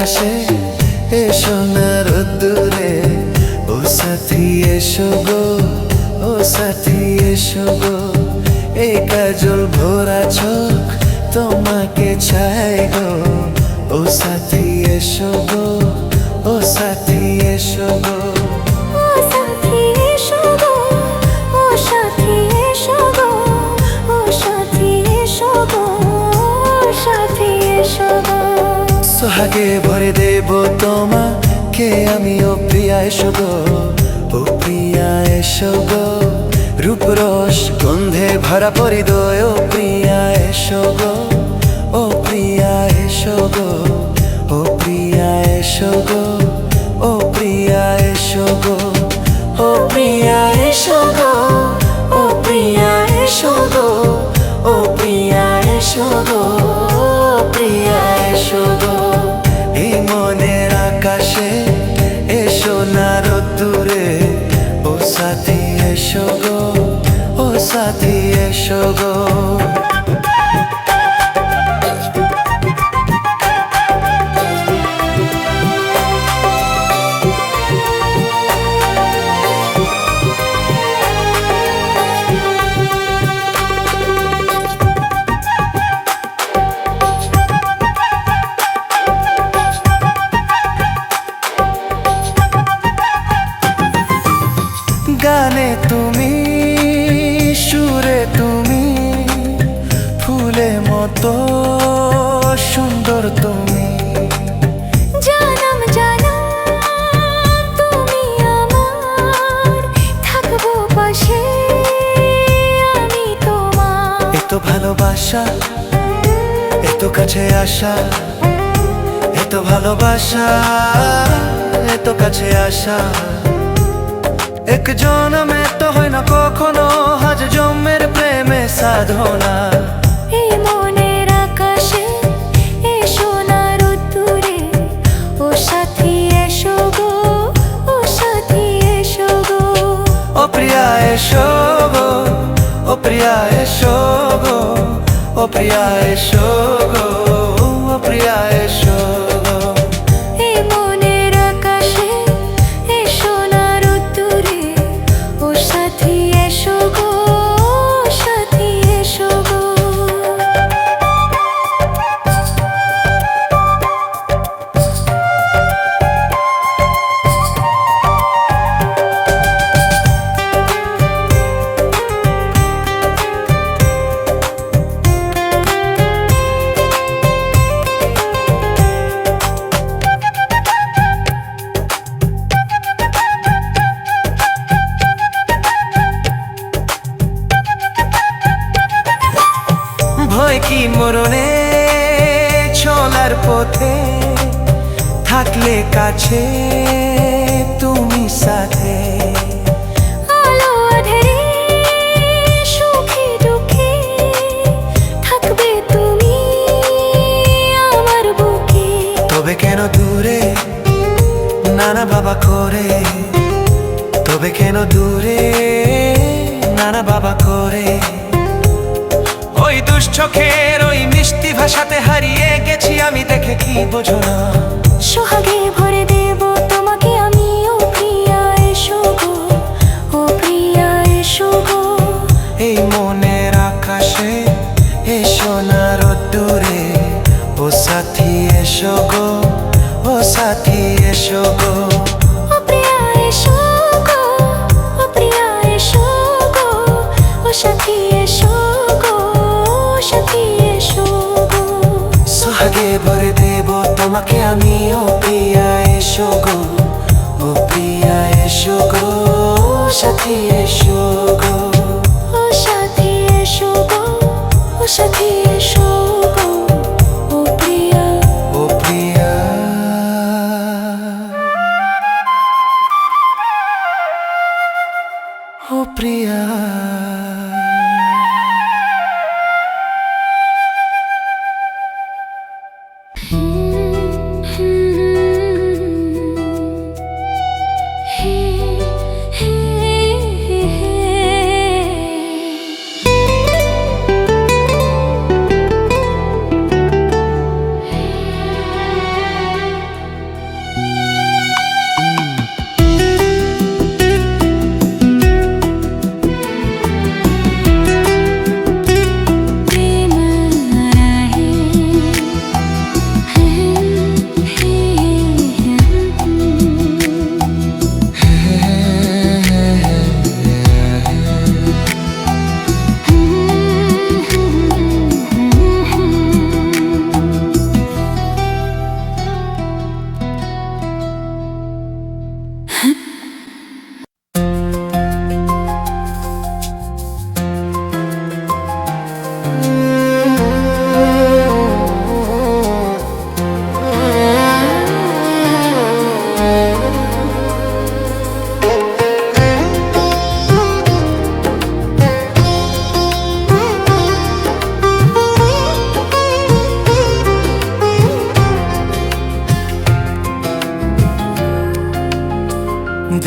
আকাশে এসো না রোদ্দুরে, ও সাথী এসো গো, ও সাথী এসো গো। এই কাজল ভরা চোখ তোমাকে চাই গো, ও সাথী এসো গো, ও সাথী এসো গো। সোহাগে ভরে দেব তোমাকে আমি, ও প্রিয়া এসো গো, ও প্রিয়া এসো গো। রূপরস গন্ধে ভরা পরিদয়, ও প্রিয়া এসো গো, ও প্রিয়া এসো গো, ও প্রিয়া এসো গো, ও প্রিয়া এসো গো, ও প্রিয়া এসো গো, ও প্রিয়া এসো গো, ও প্রিয়া এসো গো, প্রিয়া এসো গো। এই মনের আকাশে এসো না রোদ্দুরে, ও সাথী এসো গো, ও সাথী এসো গো। গানে তুমি, সুরে তুমি, ফুলে মতো সুন্দর তুমি। জানাম জানাম তুমি আমার, থাকবো পাশে আমি তোমার। এত ভালোবাসা, এত কাছে আসা, এত ভালোবাসা, এত কাছে আসা। এক জনমে তো হয় না কখনো, আজ জন্মের প্রেমে সাধনা। এই মনের আকাশে এসো না রোদ্দুরে, ও সাথী এসো গো, ও সাথী এসো গো। ও প্রিয়া এসো গো, ও প্রিয়া এসো গো, ও প্রিয়া এসো গো, ও প্রিয়া এসো গো। এই মনের আকাশে এসো না রোদ্দুরে, ও সাথী এসো গো, সাথী এসো গো। ভয় কি মরণে চলার পথে, থাকলে কাছে তুমি সাথে। আলো আঁধারে সুখে দুঃখে থাকবে তুমি আমার বুকে। তবে কেন দূরে নানা বাবা করে, তবে কেন দূরে নানা বাবা করে। ওই দুশ্চোখের ওই মিষ্টি ভাষাতে হারিয়ে গেছি আমি, দেখে কি বোঝো না। সোহাগে ভরে দেব তোমাকে আমি, ও প্রিয়া এসো গো, ও প্রিয়া এসো গো। এই মনের আকাশে এসো না রোদ্দুরে, ও সাথী এসো গো, ও সাথী এসো গো। ও প্রিয়া এসো গো, ও প্রিয়া এসো গো, ও সাথী এসো গো, সাথী এসো গো। সোহাগে ভরে দেব তোমাকে আমি, ও প্রিয়া এসো গো, ও প্রিয়া এসো গো, সাথী এসো গো। ও সাথী এসো গো, ও সাথী এসো গো, ও প্রিয়া, ও প্রিয়া। ও প্রিয়া। হে হে হে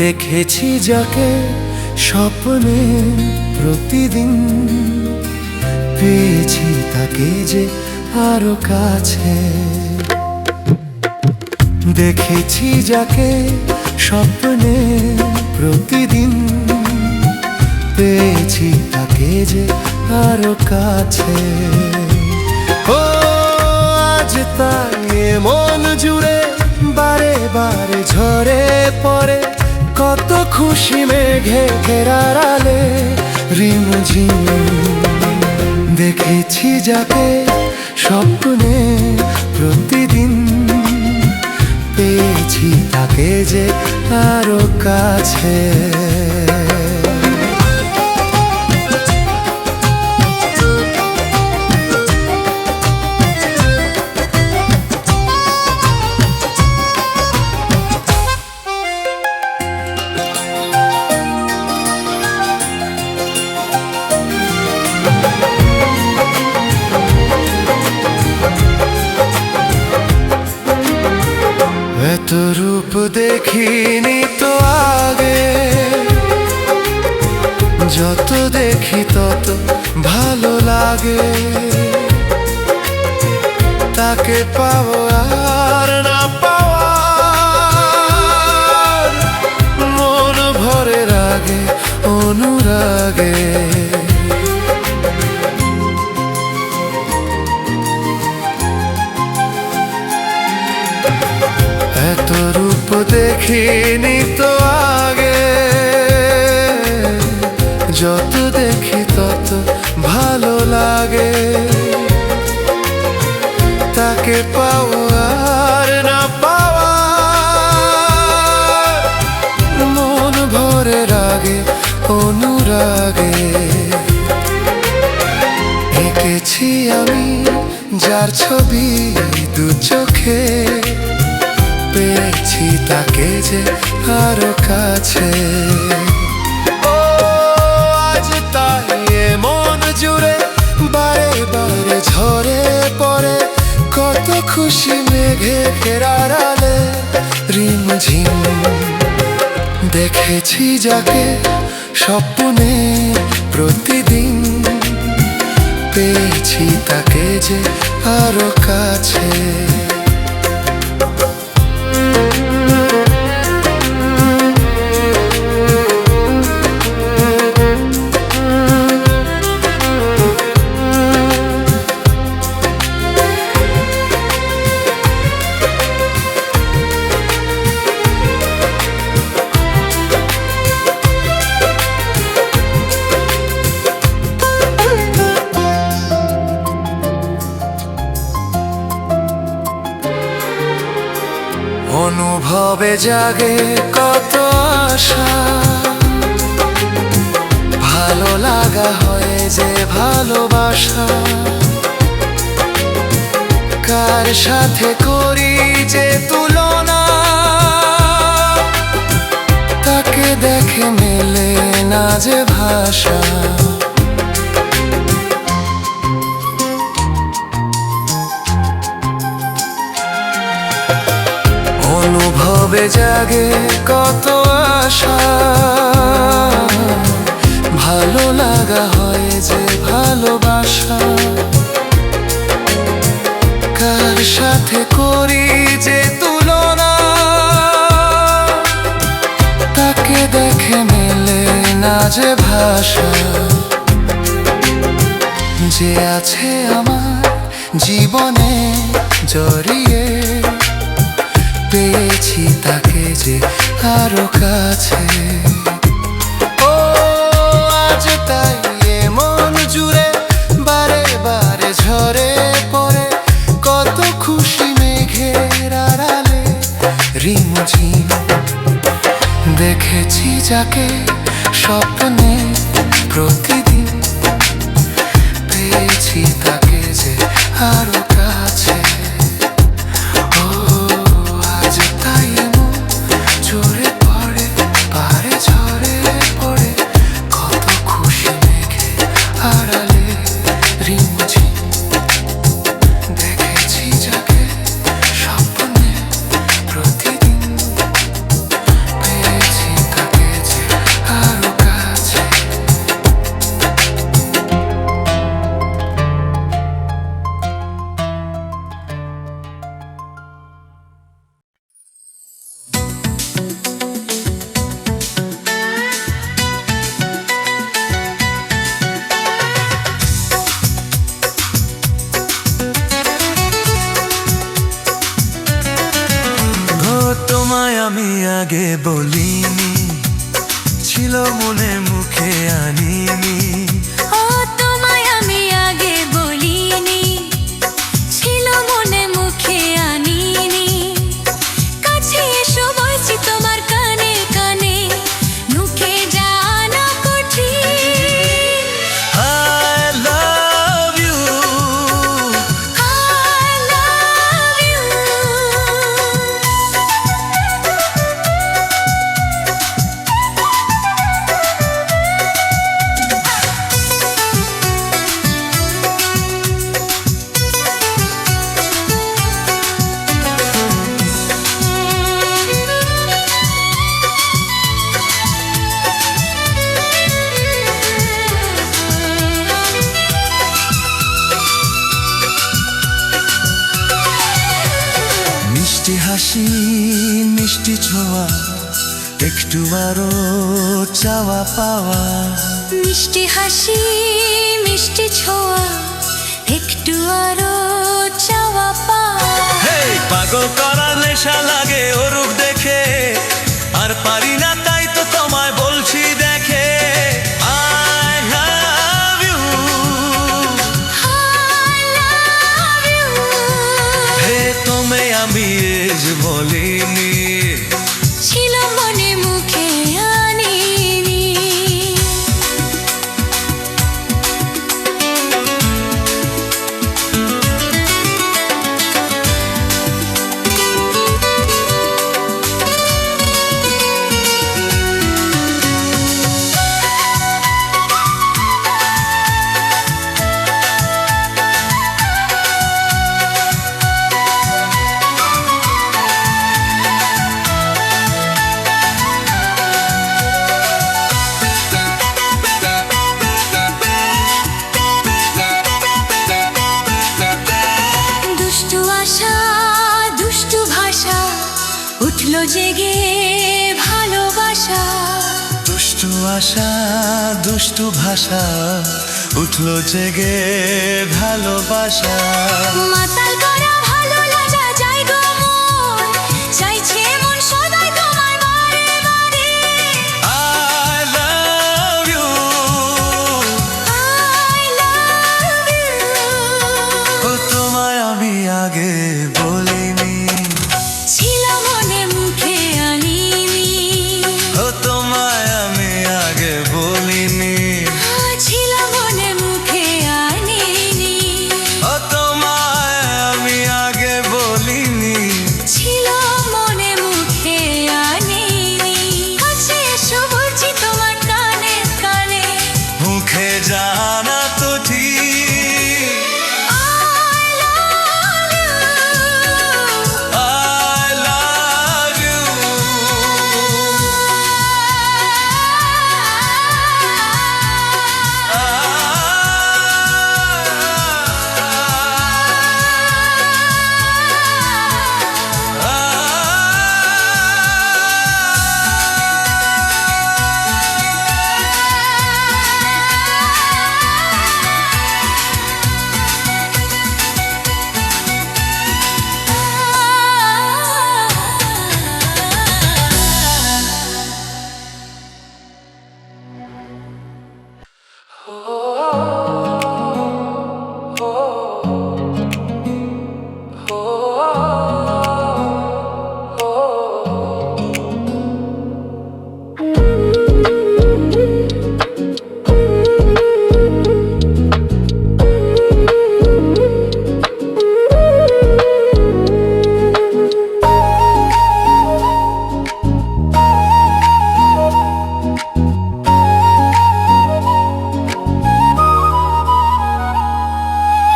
দেখেছি যাকে স্বপ্নে প্রতিদিন, পেয়েছি তাকে যে আরো কাছে। দেখেছি যাকে স্বপ্নে প্রতিদিন, পেয়েছি তাকে যে আরো কাছে। ও আজ তাই মন জুড়ে বারে বারে ঝরে পড়ে, কত খুশি মেঘে ঘেরার আলে রিমঝিম। দেখেছি যাকে স্বপ্নে প্রতিদিন, পেয়েছি তাকে যে আরো কাছে। এত রূপ দেখিনি তো আগে, যত দেখি তত ভালো লাগে। তাকে পাবো আর না পাওয়ার, মন ভরে রাগে অনুরাগে। এত রূপ দেখিনি তো আগে, যত দেখি তত ভালো লাগে। তাকে পাওয়া আর না পাওয়া, মন ভরে রাগে অনুরাগে। এঁকেছি আমি যার ছবি দু চোখে, পেয়েছি তাকে যে আরো কাছে। ও আজ তাই মন জুড়ে বারে বারে ঝরে পড়ে, কত খুশি মেঘে ঘেরার আলে রিমঝিম। দেখেছি যাকে স্বপ্নে প্রতিদিন, পেয়েছি তাকে যে আরো কাছে। অনুভবে জাগে কত আশা, ভালো লাগা হয় যে ভালোবাসা। কার সাথে করি যে তুলনা, তাকে দেখে মেলে না যে ভাষা। অনুভবে জাগে কত আশা, ভালো লাগা হয় যে ভালোবাসা। কার সাথে করি যে তুলনা, তাকে দেখে মেলে না যে ভাষা। যে আছে আমার জীবনে জড়িয়ে, পেয়েছি তাকে যে আরো কাছে। ও আজ তাই মন জুড়ে বারে বারে ঝরে পড়ে, কত খুশি মেঘের আড়ালে রিমঝিম। দেখেছি যাকে স্বপ্নে প্রতিদিন, পেয়েছি তাকে যে আরো কাছে। আগে বলিনি, ছিল মনে মুখে আনিনি। ও তোমায় আমি আগে বলিনি, ছিল মনে মুখে আনিনি। কাছে এসো বলছি তোমার কানে কানে, মুখে জানা কঠিন। I love you, I love you। মিষ্টি হাসি মিষ্টি ছোঁয়া, একটু আরো চাওয়া পাওয়া। মিষ্টি হাসি মিষ্টি ছোঁয়া, একটু আরো চাওয়া পাওয়া। হেই, পাগল করার নেশা লাগে ওর রূপ দেখে, আর পারি না তাই তো তোমায় বলছি দেখে। I love you, I love you। হে তুমি আমি আজ বলিনি, ছিল মনে মুখে আনিনি। দুষ্টু আশা দুষ্টু ভাষা, উঠলো জেগে ভালোবাসা। দুষ্টু আশা দুষ্টু ভাষা, উঠলো জেগে ভালোবাসা। মাতাল করা ভালো লাগা যায় গো মন, চাইছে মন সদাই তোমার বারে বারে। I love you, I love you। ও তোমায় আমি আগে বলিনি, ছিল মনে মুখে আনিনি। ও তোমায় আমি আগে বলিনি, ছিল মনে মুখে আনিনি। ও তোমায় আমি আগে বলিনি। ছিল মনে মুখে আনিনি। কাছে এসো বলছি তোমার কানে কানে, মুখে জানা তো ঠিক, I love you। I love you,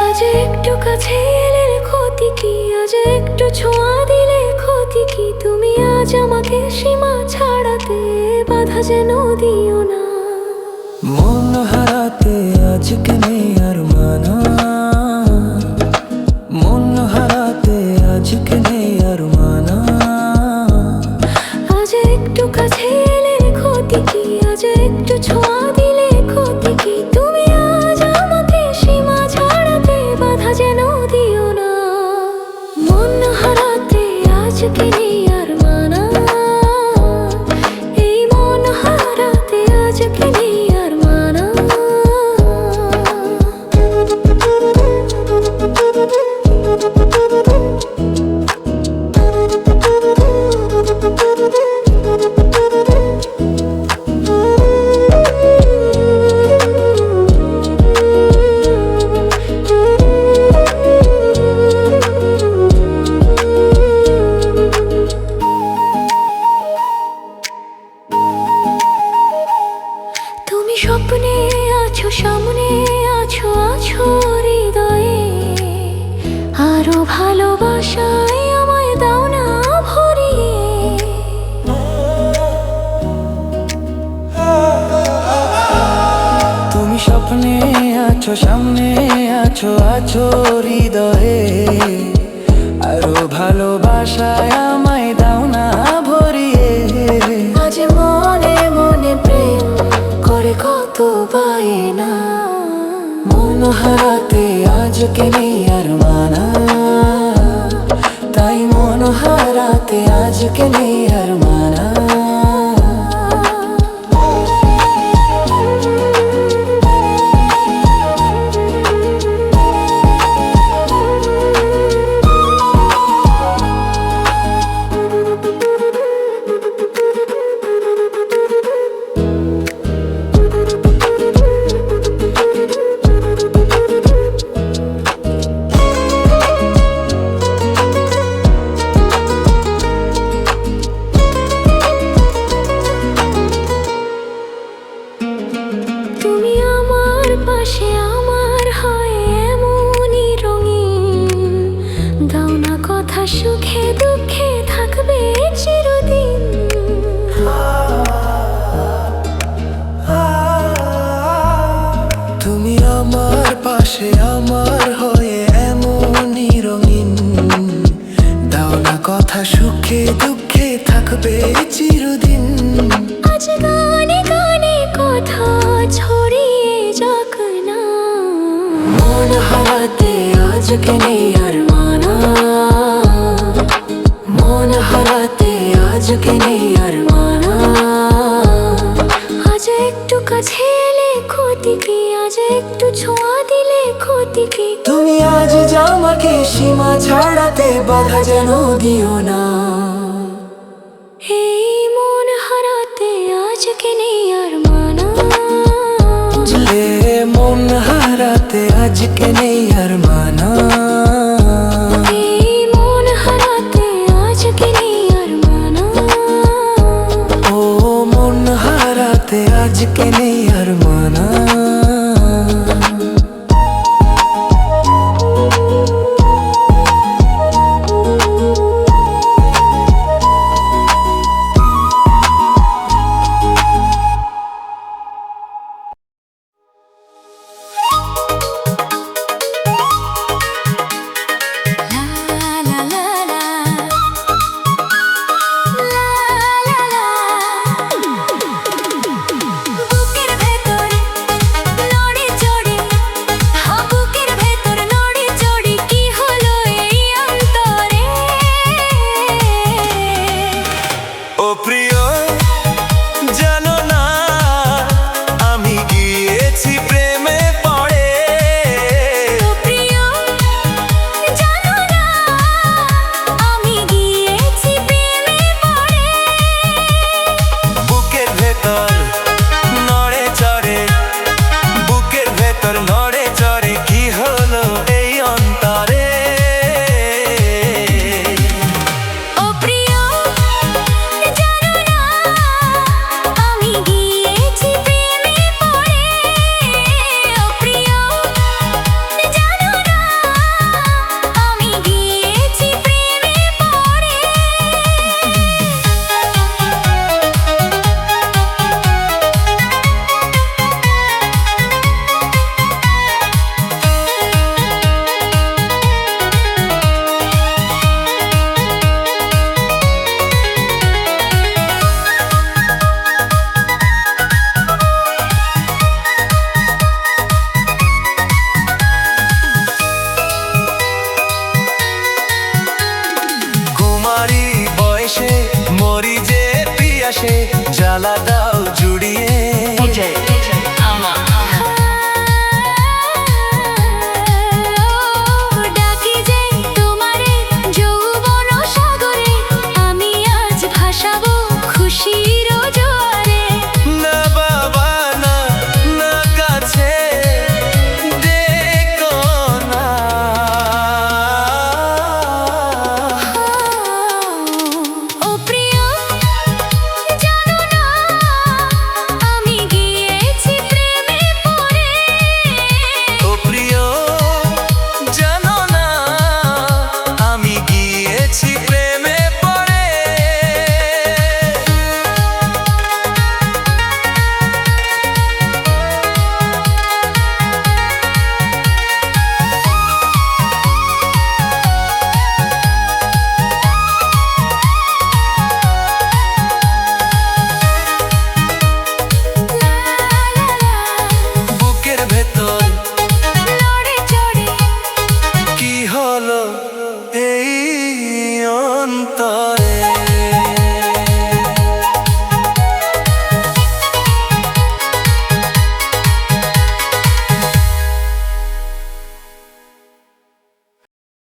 আজ একটু কাছে এলে ক্ষতি কি, আজ একটু ছোঁয়া দিলে ক্ষতি কি। তুমি আজ আমাকে সীমা ছাড়াতে বাধা যেন দিও না। মন হারাতে আজকে নেই আর মানা, মন হারাতে আজকে নেই আর মানা। আজ একটু কাছে এলে ক্ষতি কি, আজ একটু ছোঁয়া দিলে ক্ষতি কি। তুমি আজ আমাকে সীমা ছাড়াতে বাধা যেন দিও না। মন হারাতে আজকে নেই আর মানা, আরো ভালোবাসায় আমায় দাও না ভরিয়ে। তুমি স্বপ্নে আছো, সামনে আছো, আছো হৃদয়ে, আরো ভালোবাসায় আমায় দাও না ভরিয়ে। আজ মনে মনে প্রেম করে কত বায়না, মন হারাতে আজকে নেই আর মানা, তাই মন হারাতে আজকে নেই আর মানা। তুমি আমার পাশে আমার হয় এমনই রঙিন, দাও না কথা সুখে দুঃখে থাকবে চিরদিন। তুমি আমার পাশে আমার হয়ে এমনই রঙিন, দাও না কথা সুখে দুঃখে থাকবে চিরদিন। আজ গানে গানে কথা ছড়িয়ে যাক না, মন হারাতে আজকে নেই আর মানা, মন হারাতে আজকে নেই আর মানা। আজ একটু কাছে এলে ক্ষতি কি, আজ একটু ছোঁয়া দিলে ক্ষতি কি। তুমি আজ আমাকে সীমা ছাড়াতে বাধা যেন দিও না। এই মন হারাতে আজকে নেই আর মানা, বুঝলে মন হারাতে আজকে নেই আর মানা। এই মন হারাতে আজকে নেই আর মানা। ও মন হারাতে আজকে নেই আর মানা। ও প্রিয় জানো না আমি গিয়েছি প্রেমে পড়ে। ও প্রিয় জানো না আমি গিয়েছি প্রেমে পড়ে। বুকের ভেতর নড়ে চড়ে, বুকের ভেতর নড়ে চড়ে কি হলো এই অন্তরে। ও প্রিয় জানো না আমি গিয়েছি প্রেমে পড়ে। ও প্রিয় জানো না আমি গিয়েছি প্রেমে পড়ে। কুমারী বয়সে মরি যে পিয়াসে, জ্বালা দাও জুড়িয়ে। ডাকি যে তোমারে যৌবন সাগরে, আমি আজ ভাসাবো খুশির জোয়ারে। না বাবা না, না কাছে ডেকো না। ও প্রিয় জানো না হলো এই অন্তর।